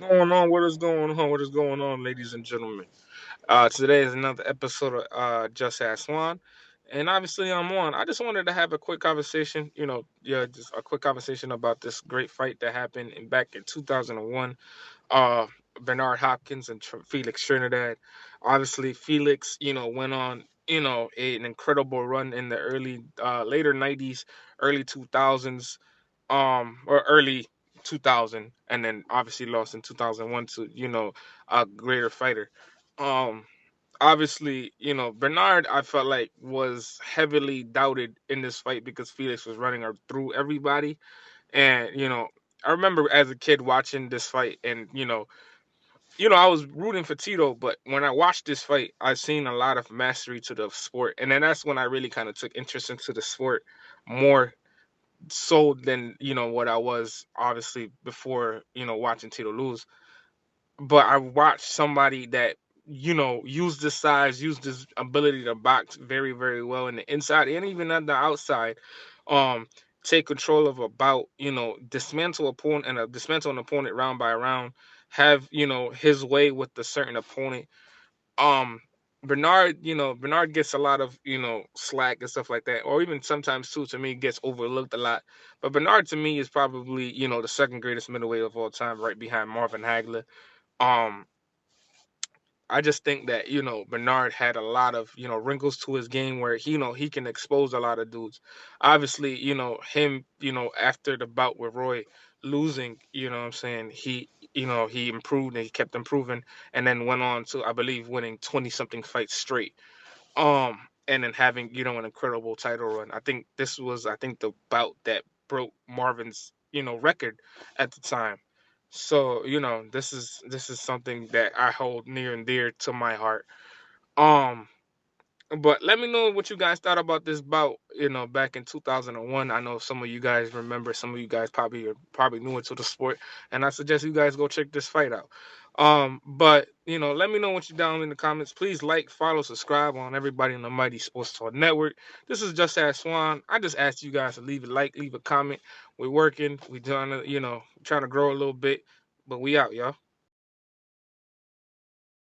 Going on? What is going on? What is going on, ladies and gentlemen? Today is another episode of Just Ask Juan, and obviously I'm on. I just wanted to have a quick conversation. Just a quick conversation about this great fight that happened back in 2001. Uh, Bernard Hopkins and Felix Trinidad. Obviously, Felix, went on, an incredible run in the later '90s, early 2000s, or early 2000, and then obviously lost in 2001 to a greater fighter. um Obviously, Bernard, I felt like, was heavily doubted in this fight because Felix was running her through everybody. And I remember as a kid watching this fight, and I was rooting for Tito, but when I watched this fight, I seen a lot of mastery to the sport, and then that's when I really kind of took interest into the sport more so than what I was obviously before watching Tito lose. But I watched somebody that used this size, used this ability to box very very well in the inside and even on the outside. Um, Take control of a bout, dismantle an opponent round by round, have his way with the certain opponent. um Bernard gets a lot of slack and stuff like that, or even sometimes too, to me, gets overlooked a lot. But Bernard, to me, is probably the second greatest middleweight of all time, right behind Marvin Hagler. um I just think that Bernard had a lot of wrinkles to his game where he can expose a lot of dudes. Obviously, him, after the bout with Roy losing, what I'm saying, he improved and he kept improving, and then went on to, I believe, winning 20 something fights straight. And then having an incredible title run. I think the bout that broke Marvin's record at the time. So this is something that I hold near and dear to my heart. Um, but let me know what you guys thought about this bout. Back in 2001. I know some of you guys remember. Some of you guys probably are probably newer to the sport, and I suggest you guys go check this fight out. But let me know what you down in the comments. Please like, follow, subscribe on everybody on the Mighty Sports Talk Network. This is Just Ask Swan. I just asked you guys to leave a like, leave a comment. We're working. We trying to trying to grow a little bit, but we out, y'all.